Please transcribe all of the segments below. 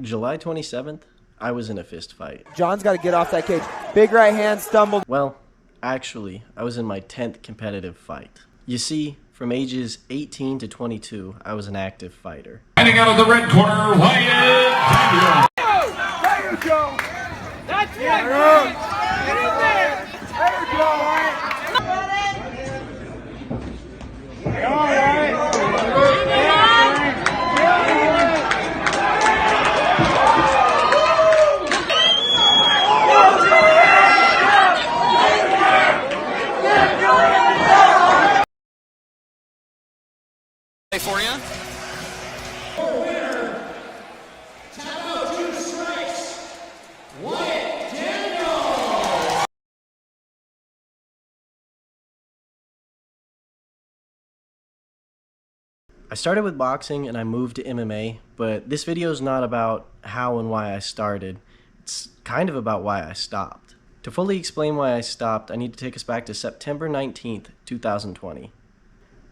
July 27th, I was in a fist fight. John's got to get off that cage. Big right hand stumbled. Well, actually, I was in my 10th competitive fight. You see, from ages 18 to 22, I was an active fighter. Fighting out of the red corner, Wyatt Daniel. There you go. That's it. Get in there. There you go, Wyatt. Come on, Wyatt. For you. I started with boxing and I moved to MMA, but this video is not about how and why I started. It's kind of about why I stopped. To fully explain why I stopped, I need to take us back to September 19th, 2020.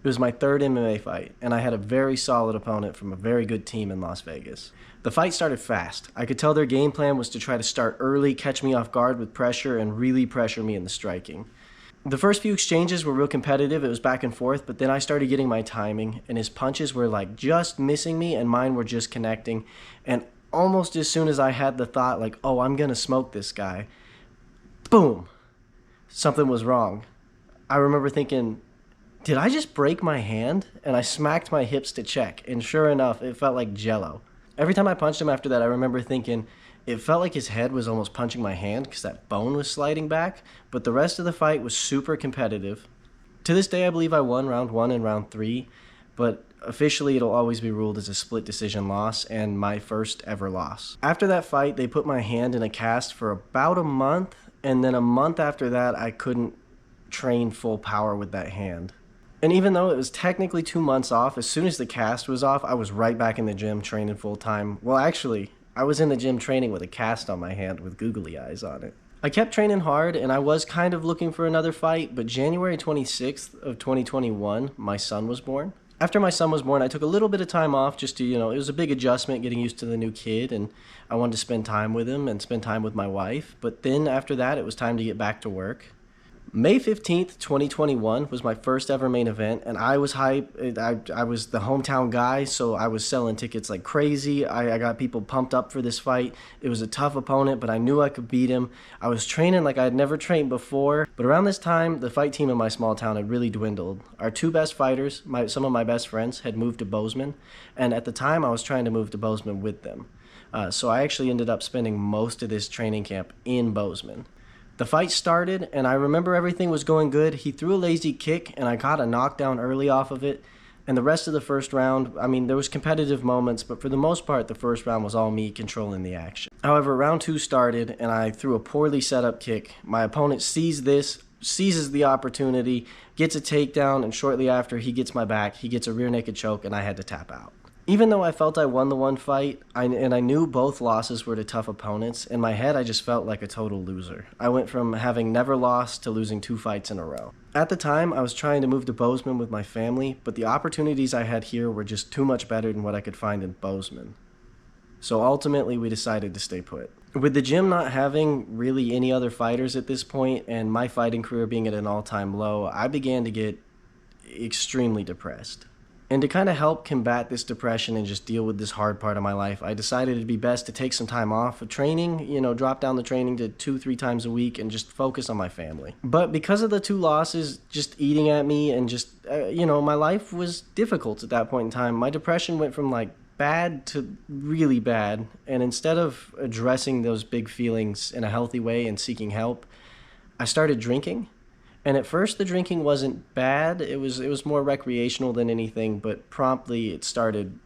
It was my third MMA fight, and I had a very solid opponent from a very good team in Las Vegas. The fight started fast. I could tell their game plan was to try to start early, catch me off guard with pressure, and really pressure me in the striking. The first few exchanges were real competitive. It was back and forth, but then I started getting my timing, and his punches were like just missing me, and mine were just connecting. And almost as soon as I had the thought like, oh, I'm gonna smoke this guy, boom, something was wrong. I remember thinking, did I just break my hand? And I smacked my hips to check, and sure enough, it felt like jello. Every time I punched him after that, I remember thinking, it felt like his head was almost punching my hand because that bone was sliding back, but the rest of the fight was super competitive. To this day, I believe I won round 1 and round 3, but officially it'll always be ruled as a split decision loss and my first ever loss. After that fight, they put my hand in a cast for about a month, and then a month after that, I couldn't train full power with that hand. And even though it was technically 2 months off, as soon as the cast was off, I was right back in the gym training full time. Well, actually, I was in the gym training with a cast on my hand with googly eyes on it. I kept training hard, and I was kind of looking for another fight, but January 26th of 2021, my son was born. After my son was born, I took a little bit of time off just to, it was a big adjustment getting used to the new kid, and I wanted to spend time with him and spend time with my wife. But then after that, it was time to get back to work. May 15th, 2021 was my first ever main event, and I was hype. I was the hometown guy, so I was selling tickets like crazy. I got people pumped up for this fight. It was a tough opponent, but I knew I could beat him. I was training like I had never trained before, but around this time, the fight team in my small town had really dwindled. Our two best fighters, some of my best friends, had moved to Bozeman, and at the time, I was trying to move to Bozeman with them. So I actually ended up spending most of this training camp in Bozeman. The fight started, and I remember everything was going good. He threw a lazy kick, and I caught a knockdown early off of it. And the rest of the first round, there was competitive moments, but for the most part, the first round was all me controlling the action. However, round 2 started, and I threw a poorly set up kick. My opponent sees this, seizes the opportunity, gets a takedown, and shortly after he gets my back, he gets a rear naked choke, and I had to tap out. Even though I felt I won the one fight, and I knew both losses were to tough opponents, in my head I just felt like a total loser. I went from having never lost to losing 2 fights in a row. At the time, I was trying to move to Bozeman with my family, but the opportunities I had here were just too much better than what I could find in Bozeman. So ultimately, we decided to stay put. With the gym not having really any other fighters at this point, and my fighting career being at an all-time low, I began to get extremely depressed. And to kind of help combat this depression and just deal with this hard part of my life, I decided it'd be best to take some time off of training, drop down the training to 2-3 times a week and just focus on my family. But because of the 2 losses just eating at me and just, my life was difficult at that point in time. My depression went from like bad to really bad. And instead of addressing those big feelings in a healthy way and seeking help, I started drinking. And at first the drinking wasn't bad, it was more recreational than anything, but promptly it started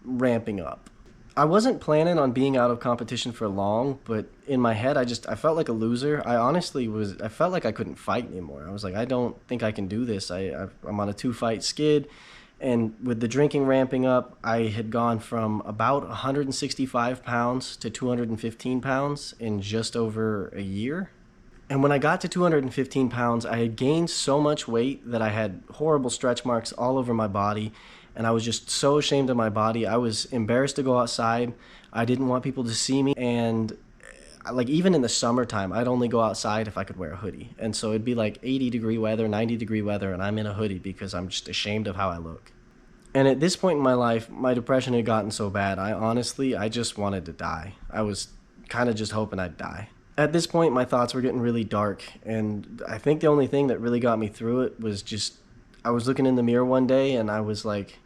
ramping up. I wasn't planning on being out of competition for long, but in my head I felt like a loser. I felt like I couldn't fight anymore. I was like, I don't think I can do this. I'm on a 2-fight skid, and with the drinking ramping up, I had gone from about 165 pounds to 215 pounds in just over a year. And when I got to 215 pounds, I had gained so much weight that I had horrible stretch marks all over my body, and I was just so ashamed of my body. I was embarrassed to go outside. I didn't want people to see me, and like even in the summertime, I'd only go outside if I could wear a hoodie. And so it'd be like 80-degree weather, 90-degree weather, and I'm in a hoodie because I'm just ashamed of how I look. And at this point in my life, my depression had gotten so bad, I just wanted to die. I was kind of just hoping I'd die. At this point, my thoughts were getting really dark, and I think the only thing that really got me through it was just, I was looking in the mirror one day and I was like,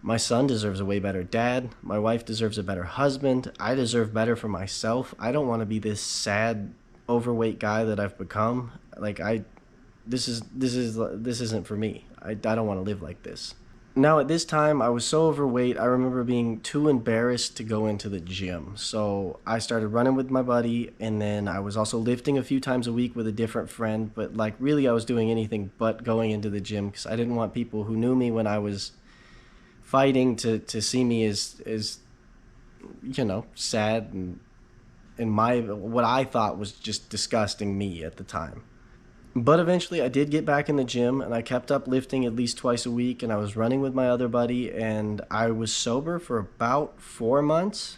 my son deserves a way better dad. My wife deserves a better husband. I deserve better for myself. I don't want to be this sad, overweight guy that I've become. Like this isn't for me. I don't want to live like this. Now at this time, I was so overweight, I remember being too embarrassed to go into the gym. So I started running with my buddy, and then I was also lifting a few times a week with a different friend. But like really, I was doing anything but going into the gym because I didn't want people who knew me when I was fighting to see me as sad and my what I thought was just disgusting me at the time. But eventually I did get back in the gym, and I kept up lifting at least twice a week, and I was running with my other buddy, and I was sober for about 4 months.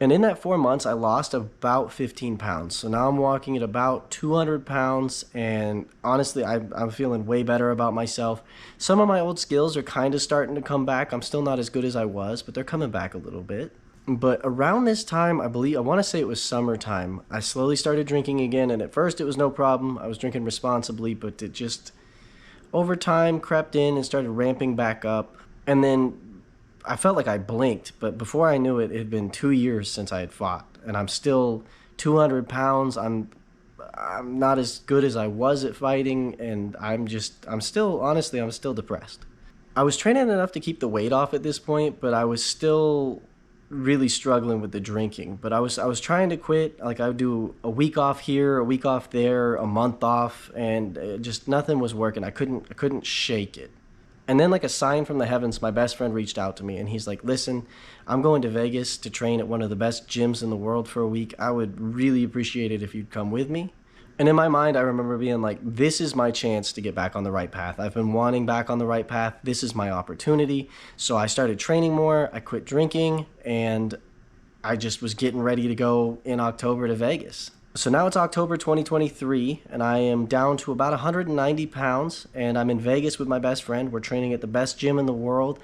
And in that 4 months, I lost about 15 pounds. So now I'm walking at about 200 pounds, and honestly, I'm feeling way better about myself. Some of my old skills are kind of starting to come back. I'm still not as good as I was, but they're coming back a little bit. But around this time, I want to say it was summertime, I slowly started drinking again, and at first it was no problem. I was drinking responsibly, but it just, over time, crept in and started ramping back up. And then I felt like I blinked, but before I knew it, it had been 2 years since I had fought, and I'm still 200 pounds. I'm not as good as I was at fighting, and I'm still depressed. I was training enough to keep the weight off at this point, but I was still really struggling with the drinking. But I was trying to quit. Like I would do a week off here, a week off there, a month off, and just nothing was working. I couldn't shake it. And then like a sign from the heavens, my best friend reached out to me, and he's like, listen, I'm going to Vegas to train at one of the best gyms in the world for a week. I would really appreciate it if you'd come with me. And in my mind, I remember being like, this is my chance to get back on the right path. I've been wanting back on the right path. This is my opportunity. So I started training more. I quit drinking, and I just was getting ready to go in October to Vegas. So now it's October 2023, and I am down to about 190 pounds, and I'm in Vegas with my best friend. We're training at the best gym in the world.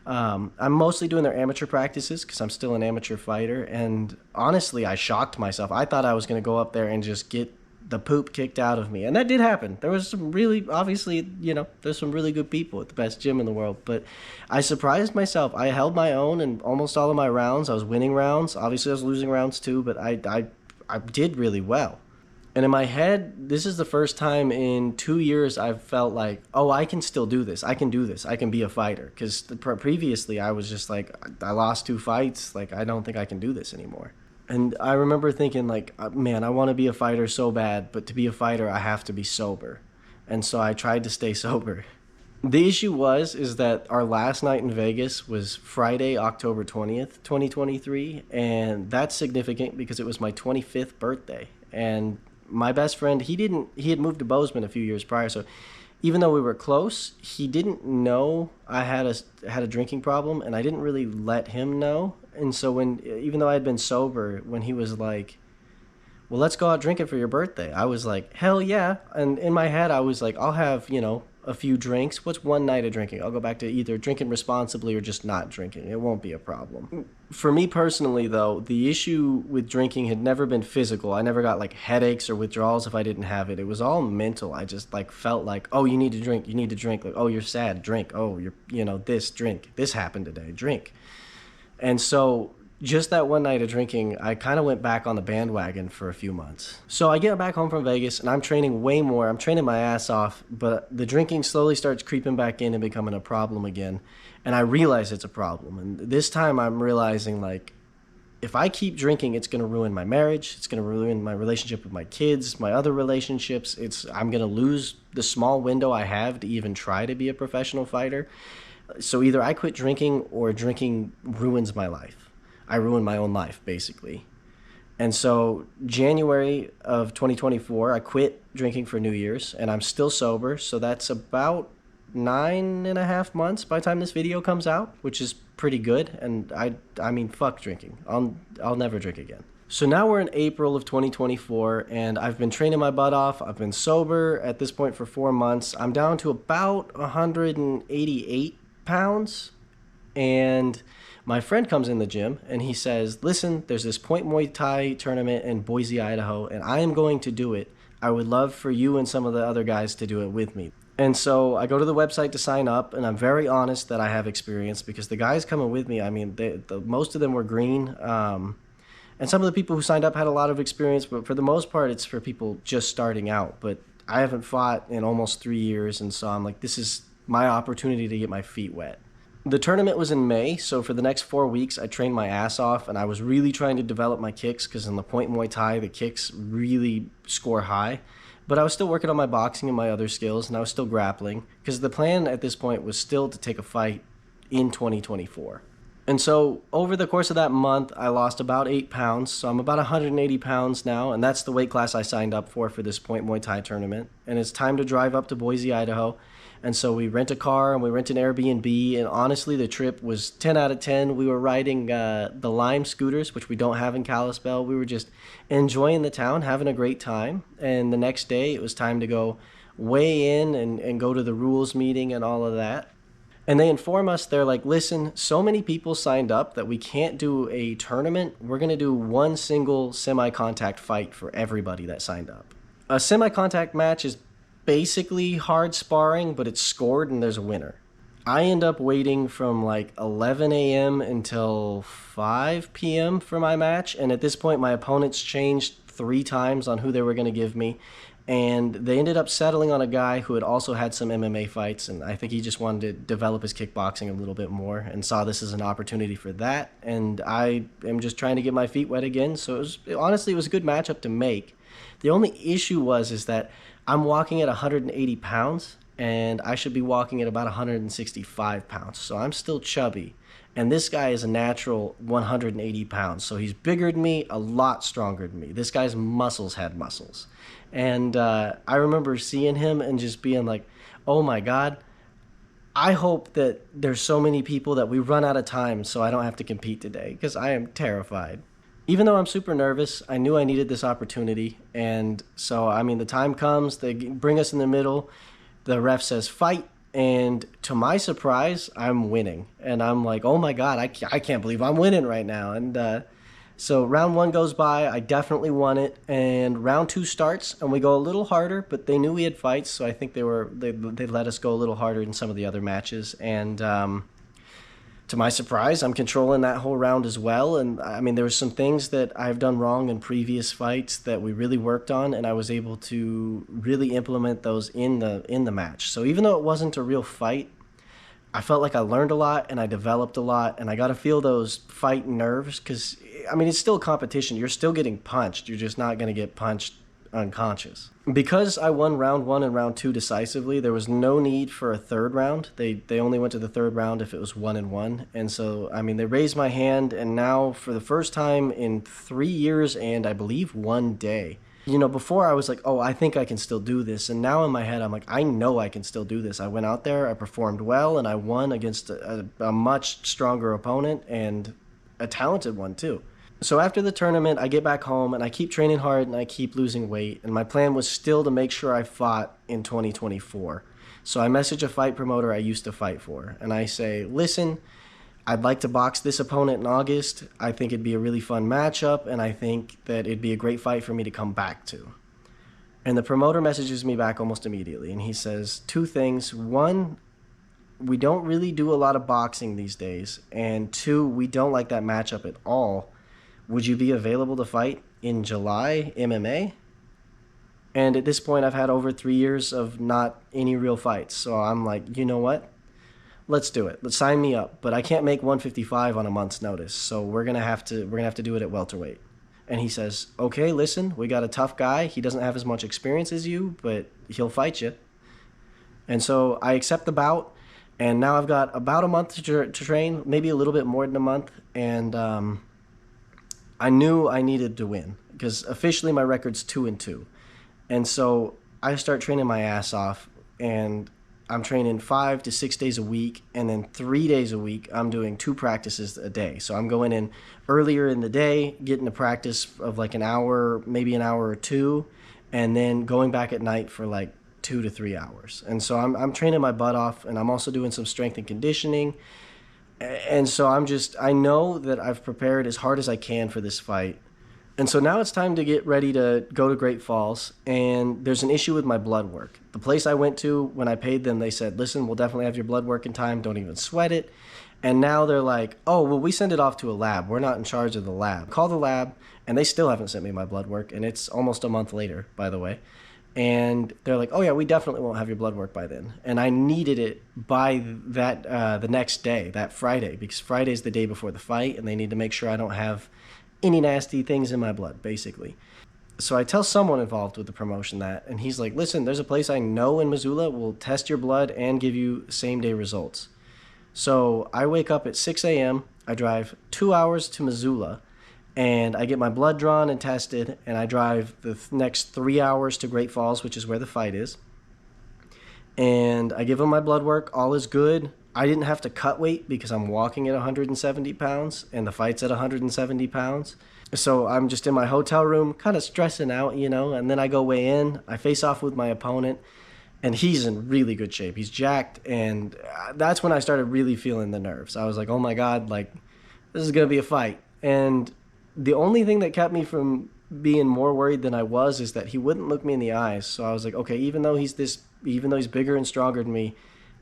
I'm mostly doing their amateur practices because I'm still an amateur fighter, and honestly, I shocked myself. I thought I was going to go up there and just get the poop kicked out of me, and that did happen. There was some really, obviously, there's some really good people at the best gym in the world, but I surprised myself. I held my own in almost all of my rounds. I was winning rounds. Obviously, I was losing rounds too, but I did really well. And in my head, this is the first time in 2 years I've felt like, oh, I can still do this. I can do this. I can be a fighter. Because previously I was just like, I lost 2 fights. Like, I don't think I can do this anymore. And I remember thinking like, man, I want to be a fighter so bad, but to be a fighter, I have to be sober. And so I tried to stay sober. The issue is that our last night in Vegas was Friday, October 20th, 2023. And that's significant because it was my 25th birthday. And my best friend, he had moved to Bozeman a few years prior. So even though we were close, he didn't know I had a drinking problem, and I didn't really let him know. And so even though I had been sober, when he was like, well, let's go out drinking for your birthday, I was like, hell yeah. And in my head, I was like, I'll have, a few drinks. What's one night of drinking? I'll go back to either drinking responsibly or just not drinking. It won't be a problem. For me personally, though, the issue with drinking had never been physical. I never got like headaches or withdrawals if I didn't have it. It was all mental. I just like felt like, oh, you need to drink. You need to drink. Like, oh, you're sad. Drink. Oh, this, drink. This happened today. Drink. And so just that one night of drinking, I kind of went back on the bandwagon for a few months. So I get back home from Vegas, and I'm training way more. I'm training my ass off, but the drinking slowly starts creeping back in and becoming a problem again. And I realize it's a problem. And this time I'm realizing, like, if I keep drinking, it's going to ruin my marriage. It's going to ruin my relationship with my kids, my other relationships. I'm going to lose the small window I have to even try to be a professional fighter. So either I quit drinking or drinking ruins my life. I ruined my own life, basically. And so January of 2024, I quit drinking for New Year's, and I'm still sober. So that's about 9.5 months by the time this video comes out, which is pretty good. And I mean, fuck drinking. I'll never drink again. So now we're in April of 2024, and I've been training my butt off. I've been sober at this point for 4 months. I'm down to about 188 pounds, and my friend comes in the gym and he says, listen, there's this Point Muay Thai tournament in Boise, Idaho, and I am going to do it. I would love for you and some of the other guys to do it with me. And so I go to the website to sign up, and I'm very honest that I have experience, because the guys coming with me, I mean, most of them were green. And some of the people who signed up had a lot of experience, but for the most part, it's for people just starting out. But I haven't fought in almost 3 years, and so I'm like, this is my opportunity to get my feet wet. The tournament was in May, so for the next 4 weeks, I trained my ass off, and I was really trying to develop my kicks, because in the Point Muay Thai, the kicks really score high. But I was still working on my boxing and my other skills, and I was still grappling, because the plan at this point was still to take a fight in 2024. And so over the course of that month, I lost about 8 pounds. So I'm about 180 pounds now, and that's the weight class I signed up for this Point Muay Thai tournament. And it's time to drive up to Boise, Idaho. And so we rent a car and we rent an Airbnb. And honestly, the trip was 10 out of 10. We were riding the Lime scooters, which we don't have in Kalispell. We were just enjoying the town, having a great time. And the next day, it was time to go weigh in and go to the rules meeting and all of that. And they inform us, they're like, listen, so many people signed up that we can't do a tournament. We're going to do one single semi-contact fight for everybody that signed up. A semi-contact match is basically hard sparring, but it's scored and there's a winner. I end up waiting from like 11 a.m. until 5 p.m. for my match. And at this point, my opponents changed 3 times on who they were going to give me. And they ended up settling on a guy who had also had some MMA fights, and I think he just wanted to develop his kickboxing a little bit more and saw this as an opportunity for that. And I am just trying to get my feet wet again. So honestly, it was a good matchup to make. The only issue is that I'm walking at 180 pounds, and I should be walking at about 165 pounds. So I'm still chubby. And this guy is a natural 180 pounds. So he's bigger than me, a lot stronger than me. This guy's muscles had muscles. And I remember seeing him and just being like, oh my God, I hope that there's so many people that we run out of time so I don't have to compete today, because I am terrified. Even though I'm super nervous, I knew I needed this opportunity. And so, I mean, the time comes, they bring us in the middle, the ref says fight. And to my surprise, I'm winning. And I'm like, oh my God, I can't believe I'm winning right now. And so round 1 goes by, I definitely won it. And round 2 starts, and we go a little harder, but they knew we had fights, so I think they let us go a little harder in some of the other matches. And to my surprise, I'm controlling that whole round as well. And I mean, there were some things that I've done wrong in previous fights that we really worked on, and I was able to really implement those in the match. So even though it wasn't a real fight, I felt like I learned a lot and I developed a lot, and I got to feel those fight nerves, because I mean, it's still a competition. You're still getting punched. You're just not going to get punched unconscious. Because I won round 1 and round 2 decisively, there was no need for a third round. They only went to the third round if it was 1-1. And so, I mean, they raised my hand, and now for the first time in 3 years and I believe 1 day, you know, before I was like, oh, I think I can still do this. And now in my head, I'm like, I know I can still do this. I went out there, I performed well, and I won against a much stronger opponent, and a talented one too. So after the tournament, I get back home and I keep training hard and I keep losing weight. And my plan was still to make sure I fought in 2024. So I message a fight promoter I used to fight for. And I say, listen, I'd like to box this opponent in August. I think it'd be a really fun matchup. And I think that it'd be a great fight for me to come back to. And the promoter messages me back almost immediately. And he says 2 things. 1, we don't really do a lot of boxing these days. And 2, we don't like that matchup at all. Would you be available to fight in July MMA? And at this point, I've had over 3 years of not any real fights. So I'm like, you know what? Let's do it. Let's sign me up. But I can't make 155 on a month's notice. So we're gonna have to do it at welterweight. And he says, okay, listen, we got a tough guy. He doesn't have as much experience as you, but he'll fight you. And so I accept the bout. And now I've got about a month to train, maybe a little bit more than a month. And I knew I needed to win, because officially my record's 2-2. And so I start training my ass off, and I'm training 5 to 6 days a week, and then 3 days a week I'm doing 2 practices a day. So I'm going in earlier in the day, getting a practice of like an hour, maybe an hour or two, and then going back at night for like 2 to 3 hours. And so I'm training my butt off, and I'm also doing some strength and conditioning. And so I know that I've prepared as hard as I can for this fight. And so now it's time to get ready to go to Great Falls, and there's an issue with my blood work. The place I went to, when I paid them, they said, listen, we'll definitely have your blood work in time, don't even sweat it. And now they're like, oh, well, we send it off to a lab. We're not in charge of the lab. Call the lab, and they still haven't sent me my blood work, and it's almost a month later, by the way. And they're like, oh yeah, we definitely won't have your blood work by then. And I needed it by that the next day, that Friday, because Friday's the day before the fight, and they need to make sure I don't have any nasty things in my blood, basically. So I tell someone involved with the promotion that, and he's like, listen, there's a place I know in Missoula will test your blood and give you same-day results. So I wake up at 6 a.m., I drive 2 hours to Missoula, and I get my blood drawn and tested, and I drive the next 3 hours to Great Falls, which is where the fight is. And I give them my blood work, all is good. I didn't have to cut weight because I'm walking at 170 pounds and the fight's at 170 pounds. So I'm just in my hotel room kind of stressing out, and then I go weigh in. I face off with my opponent, and he's in really good shape. He's jacked, and that's when I started really feeling the nerves. I was like, oh my God, like this is going to be a fight. And the only thing that kept me from being more worried than I was is that he wouldn't look me in the eyes. So I was like, okay, even though he's bigger and stronger than me,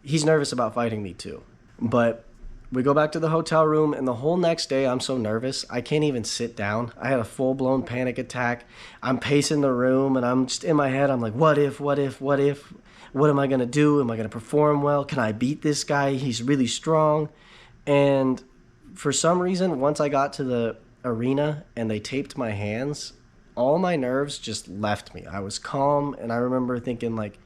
he's nervous about fighting me too. But we go back to the hotel room, and the whole next day I'm so nervous I can't even sit down. I had a full-blown panic attack. I'm pacing the room, and I'm just in my head, I'm like, what if? What am I going to do? Am I going to perform well? Can I beat this guy? He's really strong. And for some reason, once I got to the arena and they taped my hands, all my nerves just left me. I was calm, and I remember thinking, like,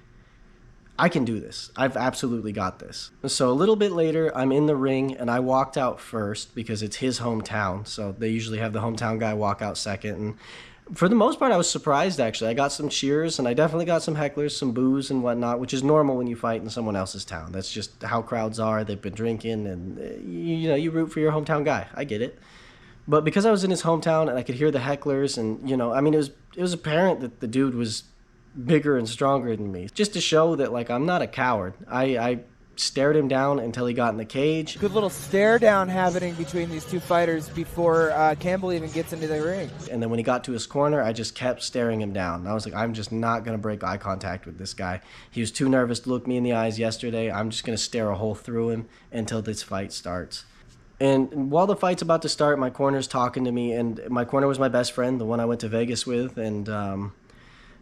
I can do this. I've absolutely got this. So a little bit later, I'm in the ring, and I walked out first because it's his hometown. So they usually have the hometown guy walk out second. And for the most part, I was surprised, actually. I got some cheers, and I definitely got some hecklers, some boos and whatnot, which is normal when you fight in someone else's town. That's just how crowds are. They've been drinking, and you root for your hometown guy. I get it. But because I was in his hometown and I could hear the hecklers, and it was apparent that the dude was bigger and stronger than me, just to show that, like, I'm not a coward. I stared him down until he got in the cage. Good little stare down happening between these two fighters before Campbell even gets into the ring. And then when he got to his corner, I just kept staring him down. I was like, I'm just not going to break eye contact with this guy. He was too nervous to look me in the eyes yesterday. I'm just going to stare a hole through him until this fight starts. And while the fight's about to start, my corner's talking to me, and my corner was my best friend, the one I went to Vegas with, and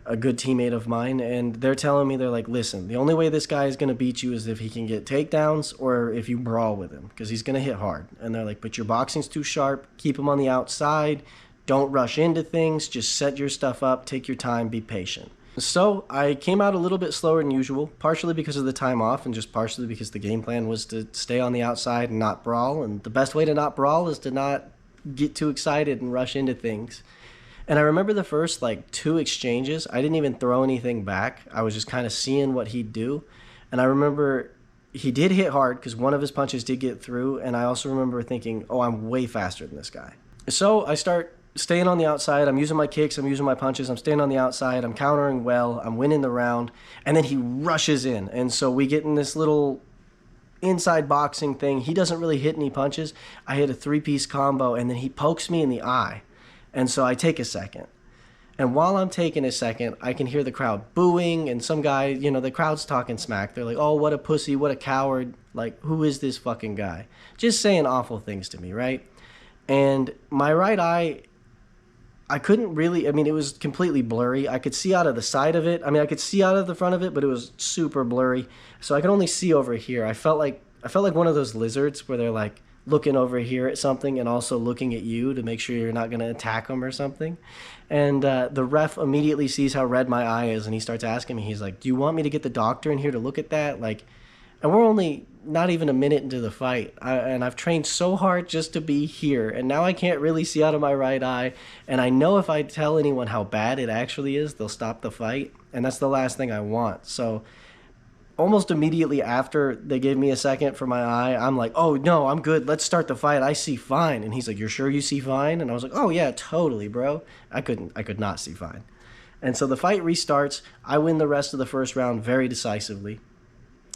a good teammate of mine. And they're telling me, they're like, listen, the only way this guy is going to beat you is if he can get takedowns or if you brawl with him, because he's going to hit hard. And they're like, but your boxing's too sharp. Keep him on the outside. Don't rush into things. Just set your stuff up. Take your time. Be patient. So I came out a little bit slower than usual, partially because of the time off and just partially because the game plan was to stay on the outside and not brawl. And the best way to not brawl is to not get too excited and rush into things. And I remember the first, 2 exchanges, I didn't even throw anything back. I was just kind of seeing what he'd do. And I remember he did hit hard because one of his punches did get through. And I also remember thinking, oh, I'm way faster than this guy. So I start staying on the outside. I'm using my kicks. I'm using my punches. I'm staying on the outside. I'm countering well. I'm winning the round. And then he rushes in. And so we get in this little inside boxing thing. He doesn't really hit any punches. I hit a 3-piece combo, and then he pokes me in the eye. And so I take a second. And while I'm taking a second, I can hear the crowd booing, and some guy, the crowd's talking smack. They're like, oh, what a pussy, what a coward. Like, who is this fucking guy? Just saying awful things to me, right? And my right eye, I couldn't really, it was completely blurry. I could see out of the side of it. I could see out of the front of it, but it was super blurry. So I could only see over here. I felt like one of those lizards where they're like looking over here at something and also looking at you to make sure you're not going to attack them or something. And the ref immediately sees how red my eye is, and he starts asking me, he's like, do you want me to get the doctor in here to look at that? And we're only not even a minute into the fight, and I've trained so hard just to be here, and now I can't really see out of my right eye, and I know if I tell anyone how bad it actually is, they'll stop the fight, and that's the last thing I want. So almost immediately after they gave me a second for my eye, I'm like, oh, no, I'm good. Let's start the fight. I see fine. And he's like, you're sure you see fine? And I was like, oh, yeah, totally, bro. I could not see fine. And so the fight restarts. I win the rest of the first round very decisively.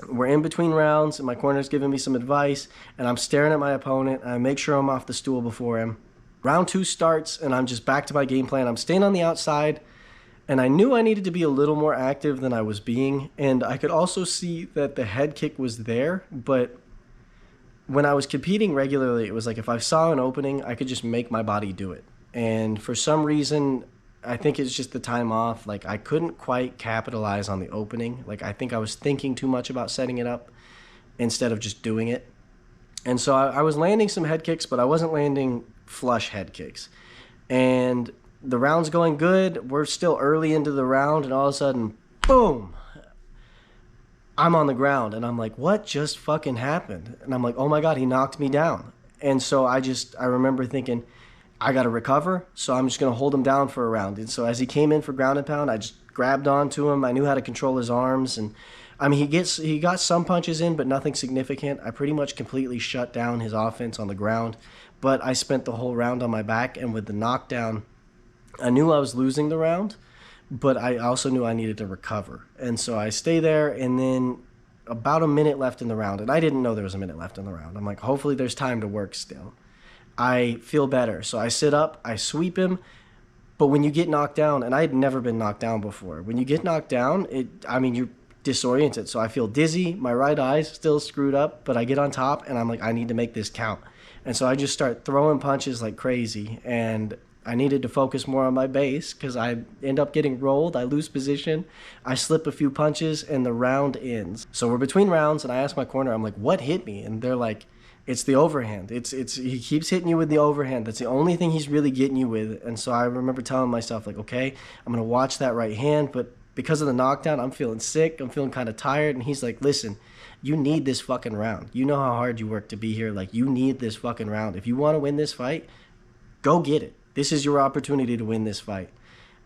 We're in between rounds, and my corner's giving me some advice, and I'm staring at my opponent, and I make sure I'm off the stool before him. Round 2 starts, and I'm just back to my game plan. I'm staying on the outside, and I knew I needed to be a little more active than I was being, and I could also see that the head kick was there, but when I was competing regularly, it was like if I saw an opening, I could just make my body do it. And for some reason, I think it's just the time off. Like, I couldn't quite capitalize on the opening. Like, I think I was thinking too much about setting it up instead of just doing it. And so I was landing some head kicks, but I wasn't landing flush head kicks. And the round's going good. We're still early into the round, and all of a sudden, boom, I'm on the ground. And I'm like, what just fucking happened? And I'm like, oh my God, he knocked me down. And so I remember thinking, I got to recover, so I'm just going to hold him down for a round. And so as he came in for ground and pound, I just grabbed onto him. I knew how to control his arms. And I mean, he got some punches in, but nothing significant. I pretty much completely shut down his offense on the ground. But I spent the whole round on my back, and with the knockdown, I knew I was losing the round, but I also knew I needed to recover. And so I stay there, and then about a minute left in the round, and I didn't know there was a minute left in the round. I'm like, hopefully there's time to work still. I feel better. So I sit up, I sweep him. But when you get knocked down, and I had never been knocked down before, when you get knocked down, you're disoriented. So I feel dizzy. My right eye's still screwed up, but I get on top, and I'm like, I need to make this count. And so I just start throwing punches like crazy. And I needed to focus more on my base because I end up getting rolled. I lose position. I slip a few punches, and the round ends. So we're between rounds, and I ask my corner, I'm like, what hit me? And they're like, it's the overhand. He keeps hitting you with the overhand. That's the only thing he's really getting you with. And so I remember telling myself, like, okay, I'm going to watch that right hand. But because of the knockdown, I'm feeling sick. I'm feeling kind of tired. And he's like, listen, you need this fucking round. You know how hard you work to be here. Like, you need this fucking round. If you want to win this fight, go get it. This is your opportunity to win this fight.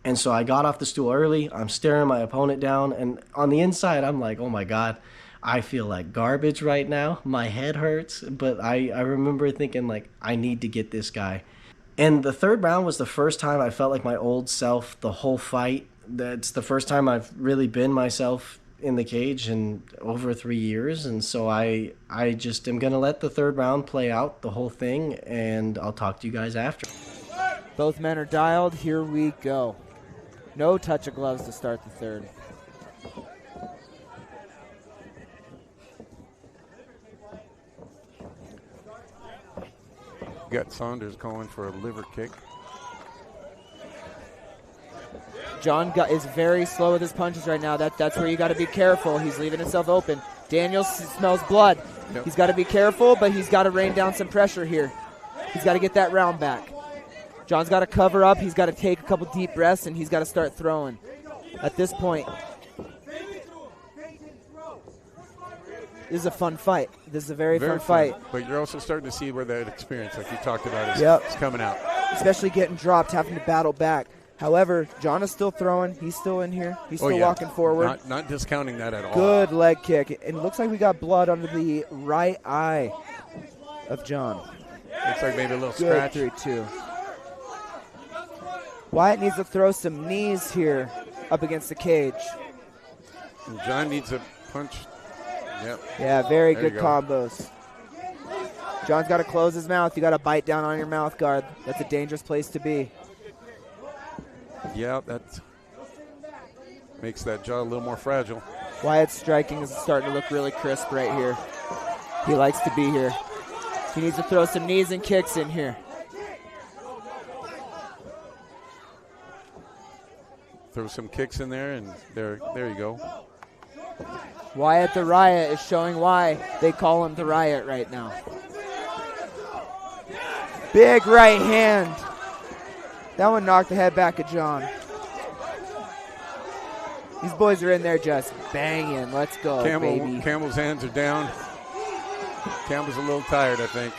And so I got off the stool early. I'm staring my opponent down. And on the inside, I'm like, oh, my God. I feel like garbage right now. My head hurts, but I remember thinking, like, I need to get this guy. And the third round was the first time I felt like my old self the whole fight. That's the first time I've really been myself in the cage in over 3 years. And so I just am going to let the third round play out, the whole thing, and I'll talk to you guys after. Both men are dialed. Here we go. No touch of gloves to start the third. Got Saunders going for a liver kick. John is very slow with his punches right now. That's where you got to be careful. He's leaving himself open. Daniel smells blood. Yep. He's got to be careful, but he's got to rain down some pressure here. He's got to get that round back. John's got to cover up. He's got to take a couple deep breaths, and he's got to start throwing. At this point, this is a fun fight. This is a very fun fight. But you're also starting to see where that experience, like you talked about, is coming out. Especially getting dropped, having to battle back. However, John is still throwing. He's still in here. He's still walking forward. Not discounting that at all. Good leg kick. And it looks like we got blood under the right eye of John. Looks like maybe a little scratch. Good 3-2. Wyatt needs to throw some knees here up against the cage. And John needs a punch. Yep. Yeah, very good combos. John's got to close his mouth. You got to bite down on your mouth guard. That's a dangerous place to be. Yeah, that makes that jaw a little more fragile. Wyatt's striking is starting to look really crisp right here. He likes to be here. He needs to throw some knees and kicks in here. Throw some kicks in there, and there you go. Wyatt the Riot is showing why they call him the Riot right now. Big right hand. That one knocked the head back of John. These boys are in there just banging. Let's go, baby. Campbell's hands are down. Campbell's a little tired, I think.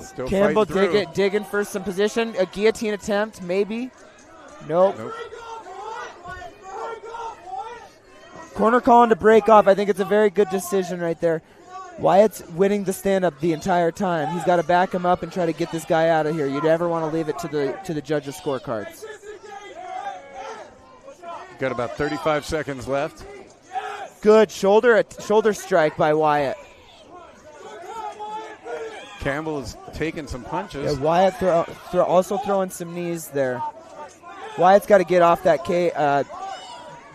Still Campbell digging for some position. A guillotine attempt, maybe. Nope. Corner calling to break off. I think it's a very good decision right there. Wyatt's winning the stand-up the entire time. He's got to back him up and try to get this guy out of here. You never want to leave it to the judges' scorecards. Got about 35 seconds left. Good shoulder strike by Wyatt. Campbell is taking some punches. Yeah, Wyatt also throwing some knees there. Wyatt's got to get off that cage.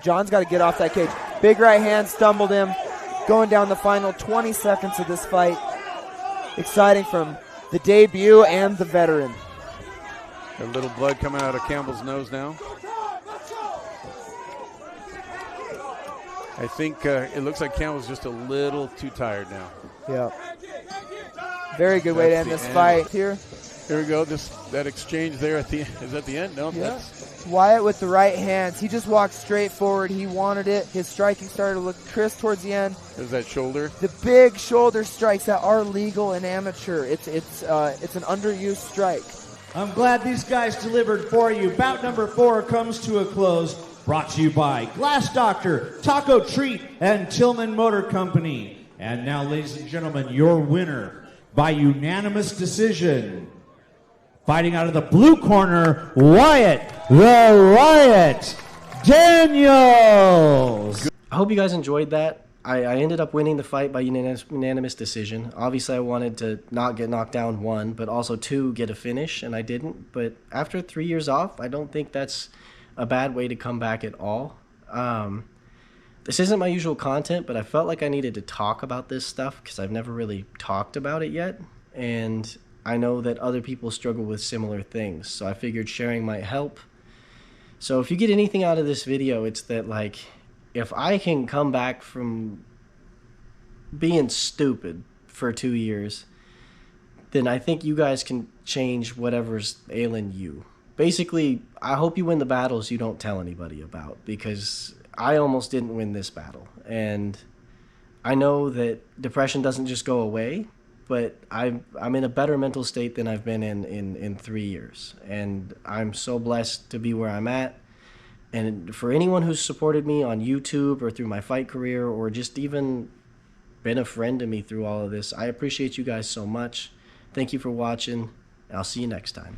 John's got to get off that cage. Big right hand stumbled him. Going down the final 20 seconds of this fight. Exciting from the debut and the veteran. A little blood coming out of Campbell's nose now. I think it looks like Campbell's just a little too tired now. Yeah. Very good way to end this fight here. Here we go. That exchange there is that the end? No. Yeah. Wyatt with the right hands. He just walked straight forward. He wanted it. His striking started to look crisp towards the end. There's that shoulder. The big shoulder strikes that are legal and amateur. It's an underused strike. I'm glad these guys delivered for you. Bout number 4 comes to a close. Brought to you by Glass Doctor, Taco Treat, and Tillman Motor Company. And now, ladies and gentlemen, your winner by unanimous decision. Fighting out of the blue corner, Wyatt the Riot Daniels. I hope you guys enjoyed that. I ended up winning the fight by unanimous decision. Obviously, I wanted to not get knocked down, 1, but also 2, get a finish, and I didn't. But after 3 years off, I don't think that's a bad way to come back at all. This isn't my usual content, but I felt like I needed to talk about this stuff because I've never really talked about it yet. And I know that other people struggle with similar things, so I figured sharing might help. So if you get anything out of this video, it's that, like, if I can come back from being stupid for 2 years, then I think you guys can change whatever's ailing you. Basically, I hope you win the battles you don't tell anybody about, because I almost didn't win this battle. And I know that depression doesn't just go away, but I'm in a better mental state than I've been in 3 years. And I'm so blessed to be where I'm at. And for anyone who's supported me on YouTube or through my fight career or just even been a friend to me through all of this, I appreciate you guys so much. Thank you for watching, and I'll see you next time.